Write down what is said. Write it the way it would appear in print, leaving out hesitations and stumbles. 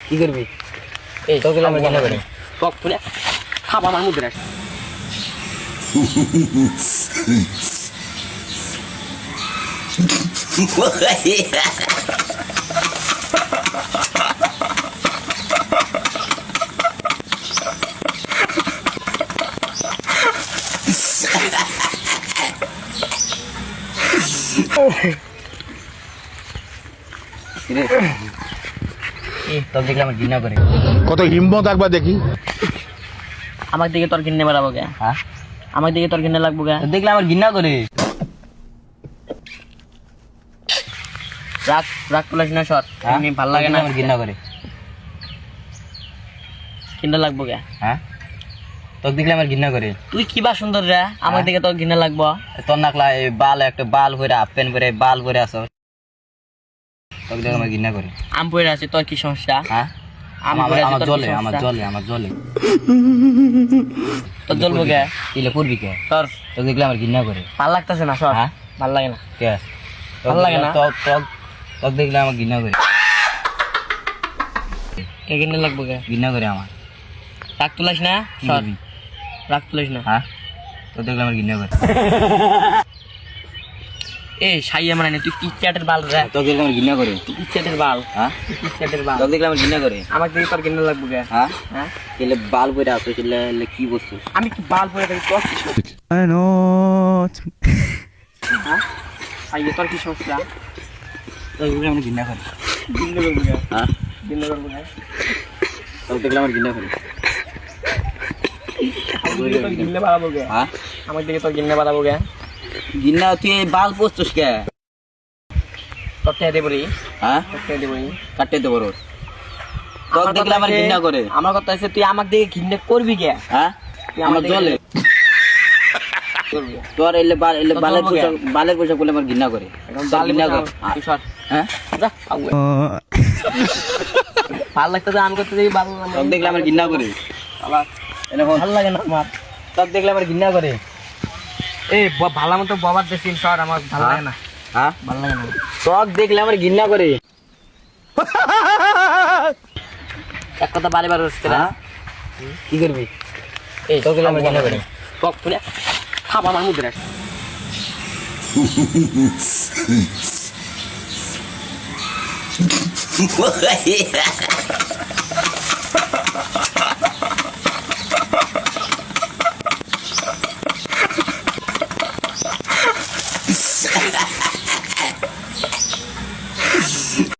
কি করবি? এই তোকে আমার ঘৃণা করে। টক তুলে খাব আমার মুখে রাখ। তোকে দেখলে আমার ঘৃণা করে। কত হিম্মত একবার দেখি। আমার দিকে তোর ঘৃণা বাড়াবো কে? হ্যাঁ, আমার দিকে তোর ঘৃণা লাগবো কে? দেখলে আমার ঘৃণা করে। রাগ রাগ তুলিস না সর, এমনি ভাল লাগে না। আমার ঘৃণা করে। ঘৃণা লাগবো কে? হ্যাঁ, তোকে দেখলে আমার ঘৃণা করে। তুই কিবা সুন্দর রে, আমার দিকে তোর ঘৃণা লাগবো। তোর নাকলা এই বাল একটা বাল ভরে হাফ প্যান্ট ভরে বাল ভরে আসো, তোকে দেখলে আমার ঘৃণা করে। আম পড়ে আছে, তোর কি সমস্যা? হ্যাঁ, আম পড়ে আছে, আমার তোর কি জলে আমার সমস্যা? জলে আমার জলে তোর জ্বলবো কে? তিলে করবি কে? তোর তোকে দেখলে আমার ঘৃণা করে। ভাল লাগতেছে না সর, হ্যাঁ, ভাল লাগে না। কে? ভাল লাগে না? তোকে দেখলে আমার ঘৃণা করে। কে ঘৃণা লাগবো কে? ঘৃণা করে আমার। রাগ তুলিস না কি সর, করবি? রাগ তুলিস না। হ্যাঁ, তোকে দেখলে আমার ঘৃণা করে। এই সাইয়া মানে না, তুই কিচ্চাটের বাল রে, তোকে দেখলে আমার ঘৃণা করে। তুই কিচ্চাটের বাল, হ্যাঁ, তুই কিচ্চাটের বাল। তোকে দেখলে আমার ঘৃণা করে। আমার দিকে তোর ঘৃণা লাগবো কে? হ্যাঁ, হ্যাঁ, এলে বাল ভরে আসো, এলে কি বস্তু? আমি কি বাল পরে থাকি, তোর কি সমস্যা? হ্যাঁ, সাইয়া তোর কি সমস্যা? তোকে দেখলে আমার ঘৃণা করে। ঘৃণা করবো কে? হ্যাঁ, ঘৃণা করবো কে? তোকে দেখলে আমার ঘৃণা করে। আমার দিকে তোর ঘৃণা বাড়াবো কে? হ্যাঁ, আমার দিকে তোর ঘৃণা বাড়াবো কে? ঘৃণা তুই এই বাল পোস্তুস কে? তোর খেয়ে দেবো রে, হ্যাঁ, তোর খেয়ে দেবো রে। কাটতে দেবো রোড। তোকে দেখলে আমার ঘৃণা করে। আমার কথা হচ্ছে তুই আমার দিকে ঘৃণা করবি কে? হ্যাঁ, তুই আমার আমার দিকে জলে করবি। তোর এলে তোর বালের জন্ম কে? পোশাক বালের পোশাক বলে আমার ঘৃণা করে। এখন তোর বালি ঘৃণা পোশাক, কর। তুই সর। হ্যাঁ, যা, আউয়ে। ভাল লাগতেছে, আমি করতে দেখি ভালো লাগে। তোকে দেখলে আমার ঘৃণা করে। আবার এনে বল, ভাল লাগে না আমার। তোকে দেখলে আমার ঘৃণা করে। এই ভালো মতো বাবার দেশিন সর, আমার ভাল লাগে না, হ্যাঁ, ভাল লাগে না। তোকে দেখলে আমার ঘৃণা করে। এক কথা বারে বারে হচ্ছে না। হ্যাঁ, কি করবি? এই তোকে দেখলে আমার ঘৃণা করে। টক তুলে খাব আমার মুখে রাখ।